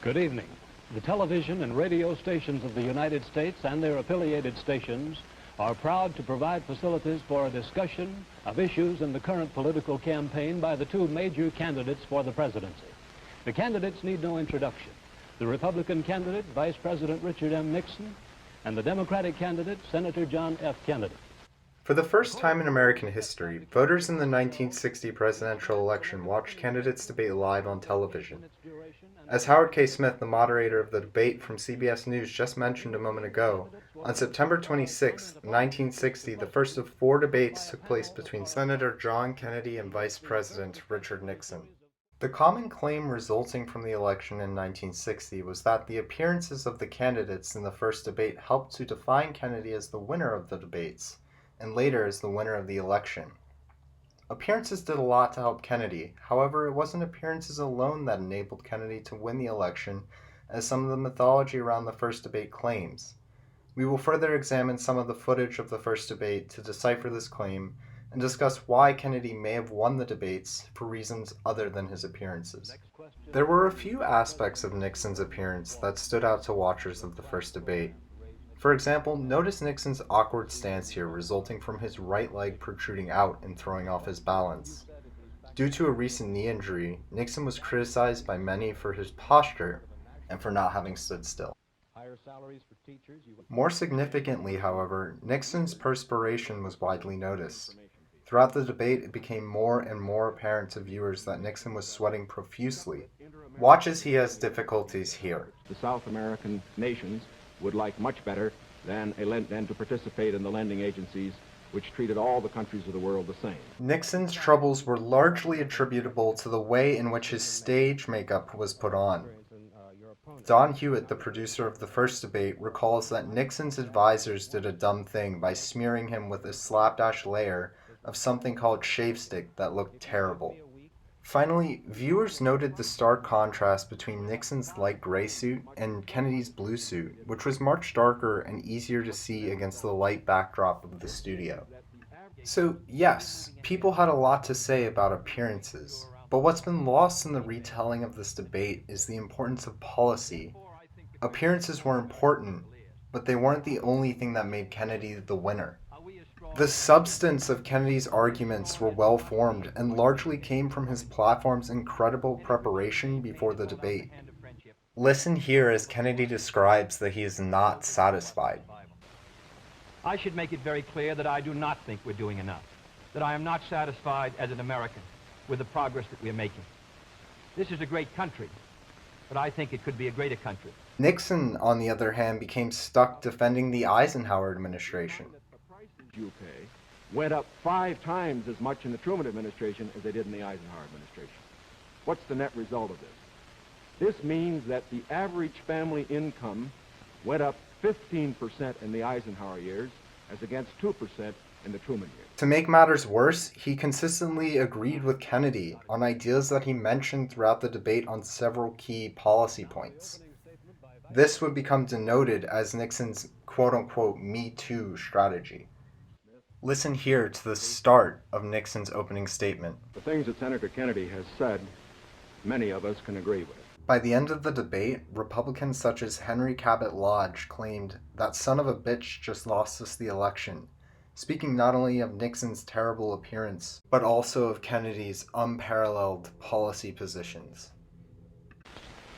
Good evening. The television and radio stations of the United States and their affiliated stations are proud to provide facilities for a discussion of issues in the current political campaign by the two major candidates for the presidency. The candidates need no introduction. The Republican candidate, Vice President Richard M. Nixon, and the Democratic candidate, Senator John F. Kennedy. For the first time in American history, voters in the 1960 presidential election watched candidates debate live on television. As Howard K. Smith, the moderator of the debate from CBS News, just mentioned a moment ago, on September 26, 1960, the first of 4 debates took place between Senator John Kennedy and Vice President Richard Nixon. The common claim resulting from the election in 1960 was that the appearances of the candidates in the first debate helped to define Kennedy as the winner of the debates, and later as the winner of the election. Appearances did a lot to help Kennedy. However, it wasn't appearances alone that enabled Kennedy to win the election, as some of the mythology around the first debate claims. We will further examine some of the footage of the first debate to decipher this claim and discuss why Kennedy may have won the debates for reasons other than his appearances. There were a few aspects of Nixon's appearance that stood out to watchers of the first debate. For example, notice Nixon's awkward stance here resulting from his right leg protruding out and throwing off his balance. Due to a recent knee injury, Nixon was criticized by many for his posture and for not having stood still. More significantly, however, Nixon's perspiration was widely noticed. Throughout the debate, it became more and more apparent to viewers that Nixon was sweating profusely. Watch as he has difficulties here. The South American nations would like much better than to participate in the lending agencies which treated all the countries of the world the same. Nixon's troubles were largely attributable to the way in which his stage makeup was put on. Don Hewitt, the producer of the first debate, recalls that Nixon's advisors did a dumb thing by smearing him with a slapdash layer of something called shave stick that looked terrible. Finally, viewers noted the stark contrast between Nixon's light gray suit and Kennedy's blue suit, which was much darker and easier to see against the light backdrop of the studio. So, yes, people had a lot to say about appearances, but what's been lost in the retelling of this debate is the importance of policy. Appearances were important, but they weren't the only thing that made Kennedy the winner. The substance of Kennedy's arguments were well formed and largely came from his platform's incredible preparation before the debate. Listen here as Kennedy describes that he is not satisfied. I should make it very clear that I do not think we're doing enough, that I am not satisfied as an American with the progress that we're making. This is a great country, but I think it could be a greater country. Nixon, on the other hand, became stuck defending the Eisenhower administration. You pay went up 5 times as much in the Truman administration as they did in the Eisenhower administration. What's the net result of this? This means that the average family income went up 15% in the Eisenhower years as against 2% in the Truman years. To make matters worse, he consistently agreed with Kennedy on ideas that he mentioned throughout the debate on several key policy points. This would become denoted as Nixon's quote-unquote Me Too strategy. Listen here to the start of Nixon's opening statement. The things that Senator Kennedy has said, many of us can agree with. By the end of the debate, Republicans such as Henry Cabot Lodge claimed that son of a bitch just lost us the election, speaking not only of Nixon's terrible appearance, but also of Kennedy's unparalleled policy positions.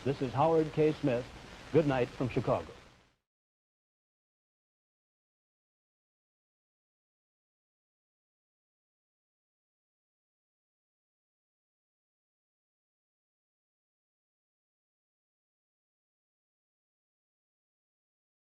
This is Howard K. Smith. Good night from Chicago.